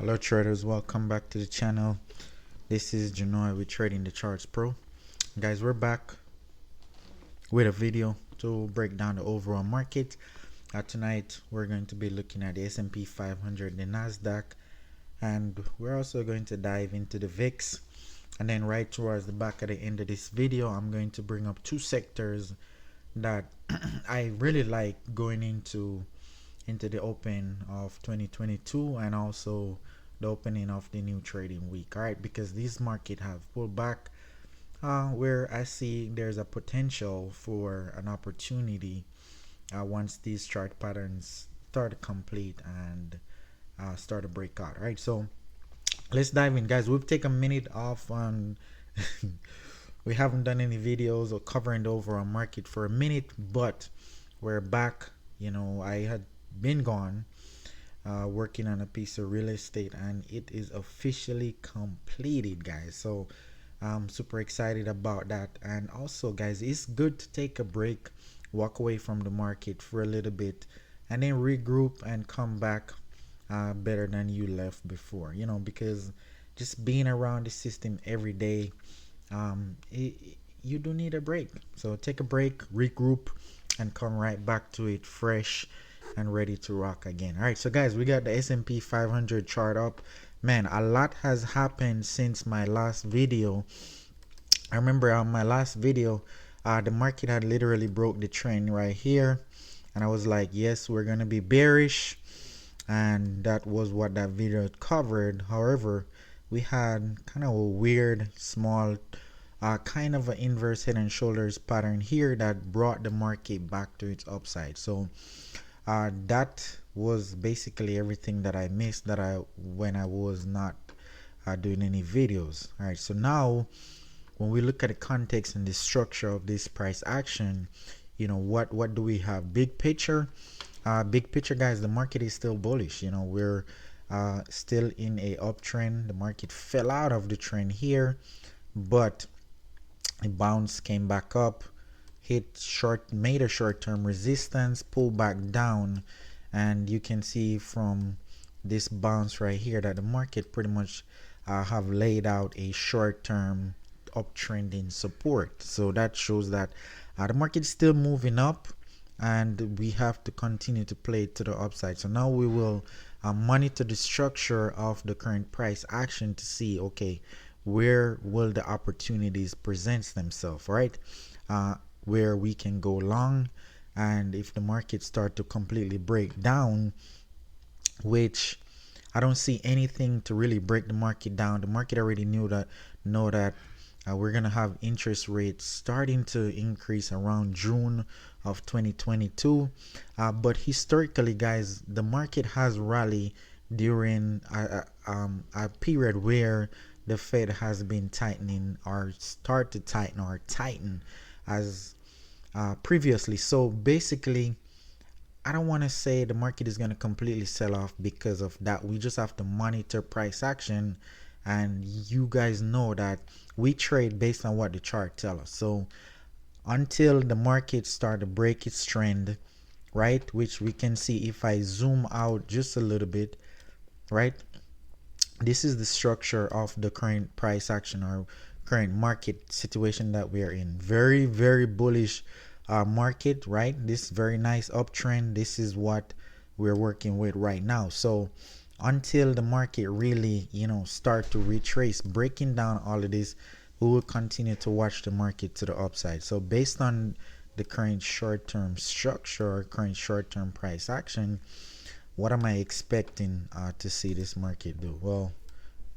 Hello traders, welcome back to the channel. This is Janoy with Trading the Charts Pro. Guys, we're back with a video to break down the overall market. Tonight we're going to be looking at the S&P 500, the Nasdaq, and we're also going to dive into the VIX. And then right towards the back at the end of this video, I'm going to bring up two sectors that I really like going into the open of 2022 and also the opening of the new trading week. All right, because these market have pulled back where I see there's a potential for an opportunity once these chart patterns start to complete and start to break out. All right, so let's dive in, guys. We've taken a minute off on we haven't done any videos or covering the overall market for a minute, but we're back. I had been gone working on a piece of real estate, and it is officially completed, guys. So I'm super excited about that. And also, guys, it's good to take a break, walk away from the market for a little bit, and then regroup and come back better than you left before, because just being around the system every day, you do need a break. So take a break, regroup, and come right back to it fresh and ready to rock again. All right, so guys, we got the S&P 500 chart up. Man, a lot has happened since my last video. I remember on my last video, the market had literally broke the trend right here, and I was like, yes, we're gonna be bearish, and that was what that video covered. However, we had kind of a weird small kind of an inverse head and shoulders pattern here that brought the market back to its upside. So that was basically everything that I missed when I was not doing any videos. All right, so now when we look at the context and the structure of this price action, what do we have? Big picture, guys, the market is still bullish. We're still in a uptrend. The market fell out of the trend here, but it bounced, came back up, made a short-term resistance, pulled back down, and you can see from this bounce right here that the market pretty much have laid out a short-term uptrending support. So that shows that the market is still moving up, and we have to continue to play to the upside. So now we will monitor the structure of the current price action to see, okay, where will the opportunities present themselves, right? Where we can go long, and if the market start to completely break down, which I don't see anything to really break the market down. The market already know that we're gonna have interest rates starting to increase around June of 2022, but historically, guys, the market has rallied during a period where the Fed has been tightening or start to tighten or tighten as previously. So basically, I don't want to say the market is going to completely sell off because of that. We just have to monitor price action, and you guys know that we trade based on what the chart tells us. So until the market start to break its trend, right, which we can see if I zoom out just a little bit, right, this is the structure of the current price action or current market situation that we are in. Very, very bullish market, right? This very nice uptrend. This is what we're working with right now. So until the market really start to retrace, breaking down all of this, we will continue to watch the market to the upside. So based on the current short-term structure or current short-term price action, what am I expecting to see this market do? Well,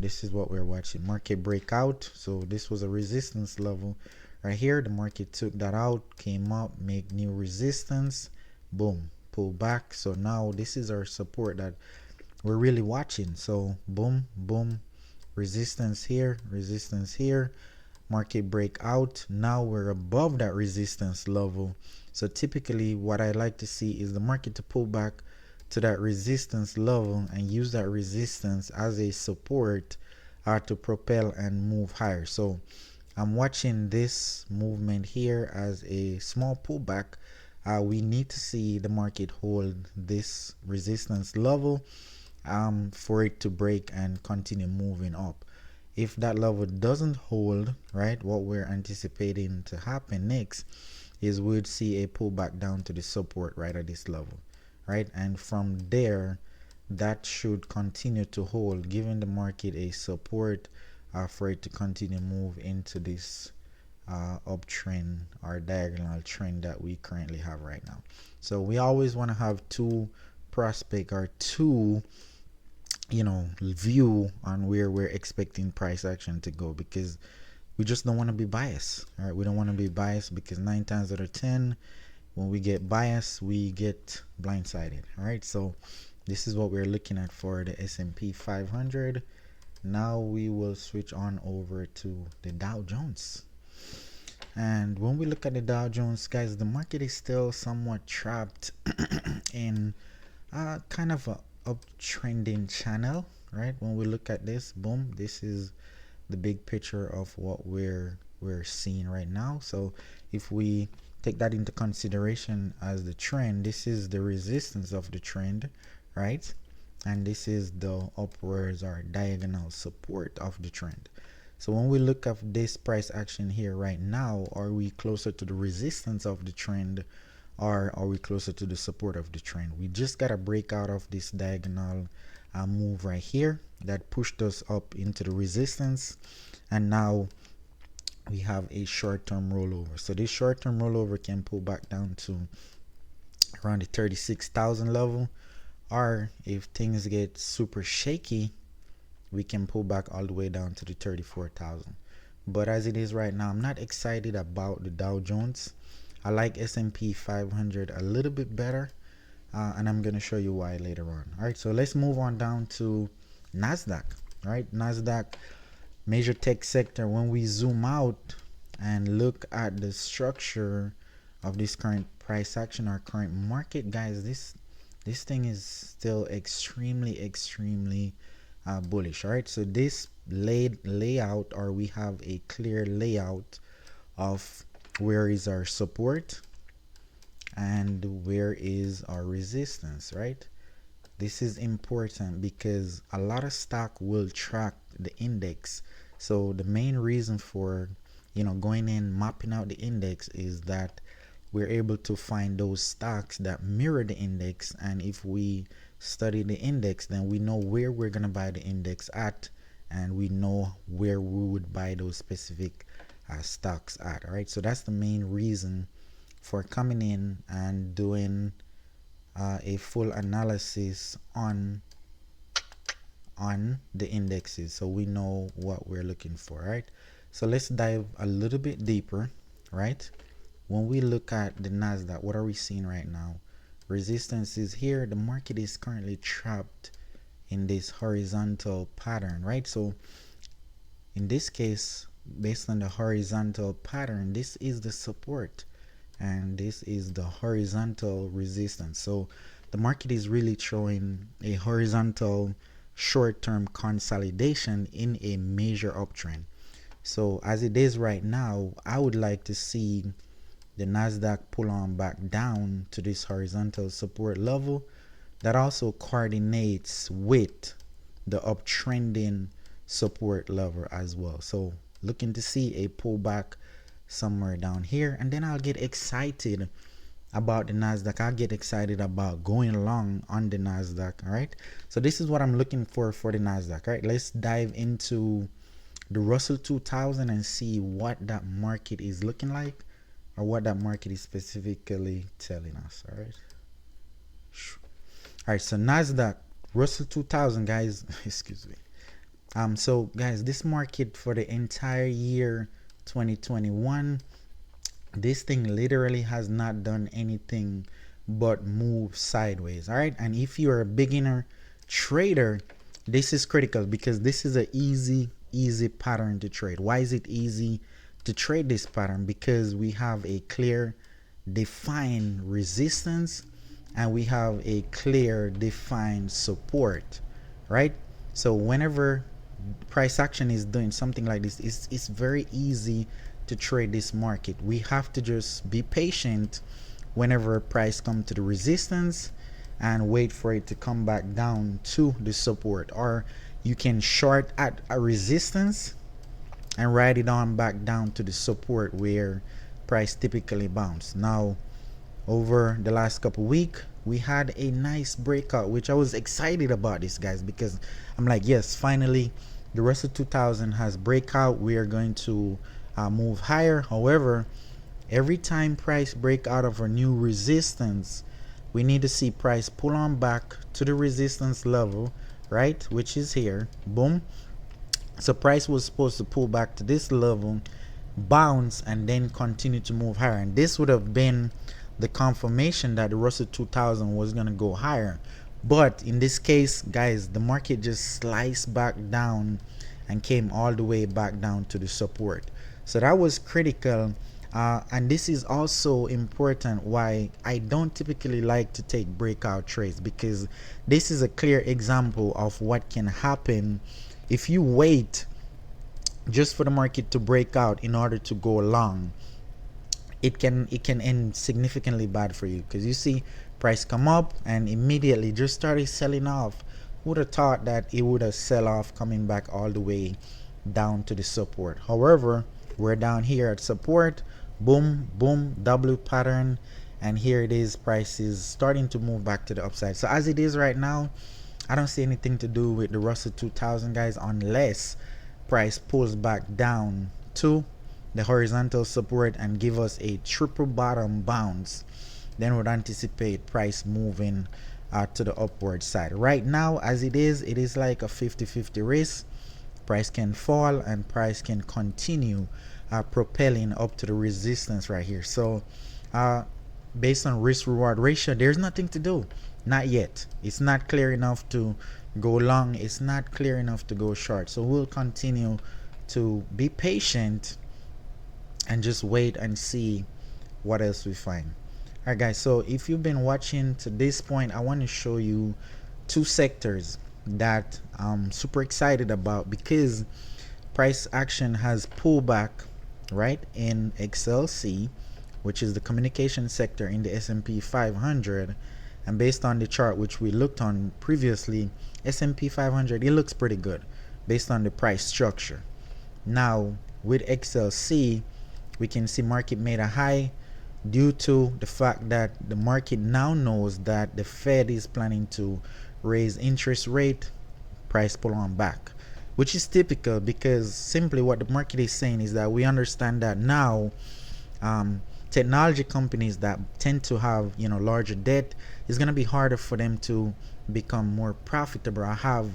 this is what we're watching. Market breakout. So this was a resistance level right here. The market took that out, came up, make new resistance, boom, pull back. So now this is our support that we're really watching. So boom, boom, resistance here, market breakout. Now we're above that resistance level. So typically what I like to see is the market to pull back to that resistance level and use that resistance as a support to propel and move higher. So I'm watching this movement here as a small pullback. We need to see the market hold this resistance level for it to break and continue moving up. If that level doesn't hold, right, what we're anticipating to happen next is we'd see a pullback down to the support right at this level, right? And from there, that should continue to hold, giving the market a support for it to continue move into this uptrend or diagonal trend that we currently have right now. So we always want to have two prospect or two view on where we're expecting price action to go, because we just don't want to be biased. All right, we don't want to be biased because 9 times out of 10 when we get biased we get blindsided. All right, so this is what we're looking at for the S&P 500. Now we will switch on over to the Dow Jones. And when we look at the Dow Jones, guys, the market is still somewhat trapped in kind of a uptrending channel, right? When we look at this, boom, this is the big picture of what we're seeing right now. So if we take that into consideration as the trend, this is the resistance of the trend, right? And this is the upwards or diagonal support of the trend. So when we look at this price action here right now, are we closer to the resistance of the trend, or are we closer to the support of the trend? We just got to break out of this diagonal move right here that pushed us up into the resistance, and now we have a short-term rollover. So this short-term rollover can pull back down to around the 36,000 level, or if things get super shaky, we can pull back all the way down to the 34,000. But as it is right now, I'm not excited about the Dow Jones. I like S&P 500 a little bit better, and I'm going to show you why later on. All right, so let's move on down to Nasdaq. All right, Nasdaq, major tech sector. When we zoom out and look at the structure of this current price action or current market, guys, this thing is still extremely bullish. All right, so this layout, or we have a clear layout of where is our support and where is our resistance, right? This is important because a lot of stock will track the index. So the main reason for going in, mapping out the index, is that we're able to find those stocks that mirror the index, and if we study the index, then we know where we're going to buy the index at, and we know where we would buy those specific stocks at. All right, so that's the main reason for coming in and doing a full analysis on the indexes, so we know what we're looking for. Right, so let's dive a little bit deeper. Right, when we look at the Nasdaq, what are we seeing right now? Resistance is here. The market is currently trapped in this horizontal pattern, right? So in this case, based on the horizontal pattern, this is the support and this is the horizontal resistance. So the market is really showing a horizontal short-term consolidation in a major uptrend. So as it is right now, I would like to see the Nasdaq pull on back down to this horizontal support level that also coordinates with the uptrending support level as well. So looking to see a pullback somewhere down here, and then I'll get excited about the Nasdaq. I'll get excited about going along on the Nasdaq. All right, so this is what I'm looking for the Nasdaq. All right, let's dive into the Russell 2000 and see what that market is looking like, or what that market is specifically telling us. All right, so Nasdaq, Russell 2000, guys. Excuse me. So guys, this market for the entire year 2021, this thing literally has not done anything but move sideways. All right, and if you're a beginner trader, this is critical because this is an easy pattern to trade. Why is it easy to trade this pattern? Because we have a clear defined resistance and we have a clear defined support, right? So whenever price action is doing something like this, it's very easy to trade this market. We have to just be patient whenever price comes to the resistance, and wait for it to come back down to the support, or you can short at a resistance and ride it on back down to the support where price typically bounce. Now over the last couple weeks, we had a nice breakout, which I was excited about this, guys, because I'm like, yes, finally the Russell 2000 has breakout. We are going to move higher. However, every time price break out of a new resistance, we need to see price pull on back to the resistance level, right, which is here. Boom. So price was supposed to pull back to this level, bounce, and then continue to move higher, and this would have been the confirmation that the Russell 2000 was going to go higher. But in this case, guys, the market just sliced back down and came all the way back down to the support. So that was critical. And this is also important why I don't typically like to take breakout trades, because this is a clear example of what can happen if you wait just for the market to break out in order to go long. It can end significantly bad for you, because you see price come up and immediately just started selling off. Who would have thought that it would have sell off coming back all the way down to the support? However, we're down here at support. Boom, boom, W pattern, and here it is. Price is starting to move back to the upside. So as it is right now, I don't see anything to do with the Russell 2000, guys, unless price pulls back down to the horizontal support and give us a triple bottom bounce. Then would anticipate price moving to the upward side. Right now, as it is like a 50-50 race. Price can fall and price can continue propelling up to the resistance right here. So based on risk reward ratio, there's nothing to do. Not yet. It's not clear enough to go long. It's not clear enough to go short. So we'll continue to be patient and just wait and see what else we find. All right, guys, so if you've been watching to this point, I want to show you two sectors that I'm super excited about, because price action has pulled back right in XLC, which is the communication sector in the S&P 500. And based on the chart which we looked on previously, S&P 500, it looks pretty good based on the price structure. Now with XLC, we can see market made a high due to the fact that the market now knows that the Fed is planning to raise interest rate. Price pull on back, which is typical, because simply what the market is saying is that we understand that now technology companies that tend to have larger debt, is going to be harder for them to become more profitable or have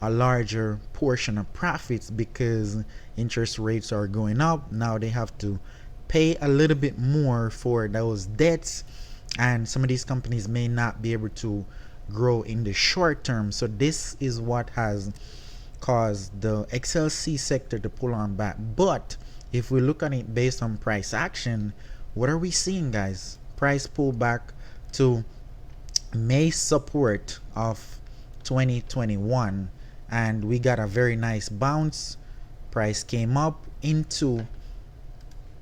a larger portion of profits, because interest rates are going up. Now they have to pay a little bit more for those debts, and some of these companies may not be able to grow in the short term. So this is what has caused the XLC sector to pull on back. But if we look at it based on price action, what are we seeing, guys? Price pull back to May support of 2021, and we got a very nice bounce. Price came up into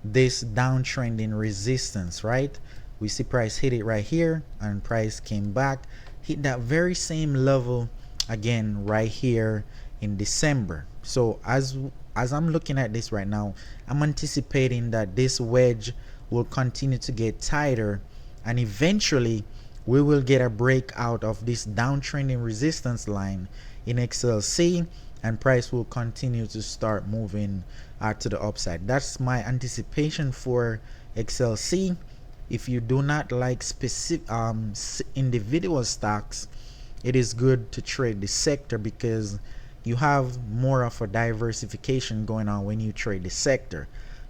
this downtrending resistance, right? We see price hit it right here, and price came back, hit that very same level again right here in December. So as I'm looking at this right now, I'm anticipating that this wedge will continue to get tighter, and eventually we will get a breakout of this downtrending resistance line in XLC, and price will continue to start moving to the upside. That's my anticipation for XLC. If you do not like specific individual stocks, it is good to trade the sector, because you have more of a diversification going on when you trade the sector.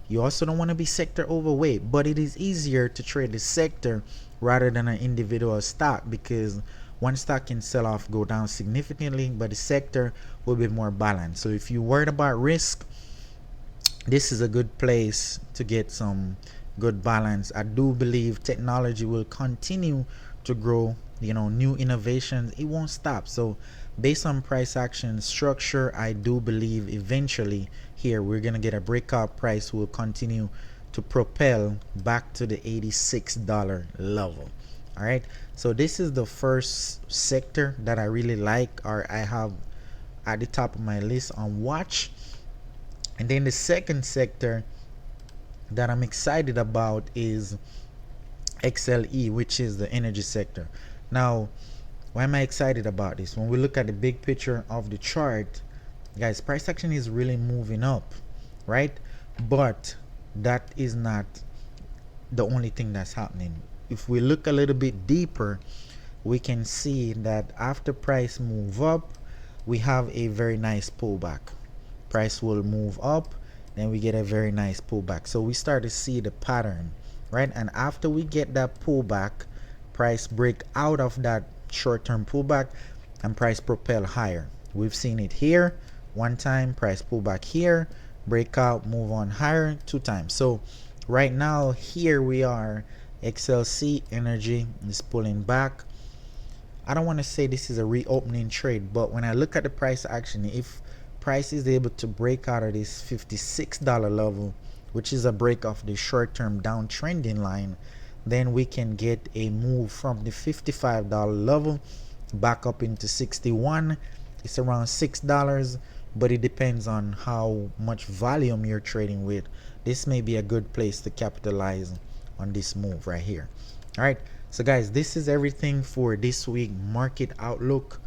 You also don't want to be sector overweight, but it is easier to trade the sector rather than an individual stock, because one stock can sell off, go down significantly, but the sector will be more balanced. So if you're worried about risk, this is a good place to get some good balance. I do believe technology will continue to grow, new innovations, it won't stop. So based on price action structure, I do believe eventually here we're gonna get a breakout. Price will continue to propel back to the $86 level. All right, so this is the first sector that I really like, or I have at the top of my list on watch. And then the second sector that I'm excited about is XLE, which is the energy sector. Now, why am I excited about this? When we look at the big picture of the chart, guys, price action is really moving up, right? But that is not the only thing that's happening. If we look a little bit deeper, we can see that after price move up, we have a very nice pullback. Price will move up, then we get a very nice pullback. So we start to see the pattern, right? And after we get that pullback, price break out of that short-term pullback and price propel higher. We've seen it here one time, price pullback here, breakout, move on higher 2 times. So right now here we are, XLC energy is pulling back. I don't want to say this is a reopening trade, but when I look at the price action, if price is able to break out of this $56 level, which is a break of the short-term downtrending line, then we can get a move from the $55 level back up into 61. It's around $6, but it depends on how much volume you're trading with. This may be a good place to capitalize on this move right here. All right, so guys, this is everything for this week market outlook.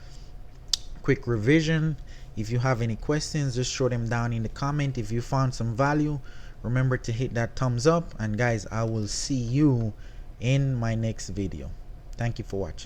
Quick revision. If you have any questions, just show them down in the comment. If you found some value, remember to hit that thumbs up. And guys, I will see you in my next video. Thank you for watching.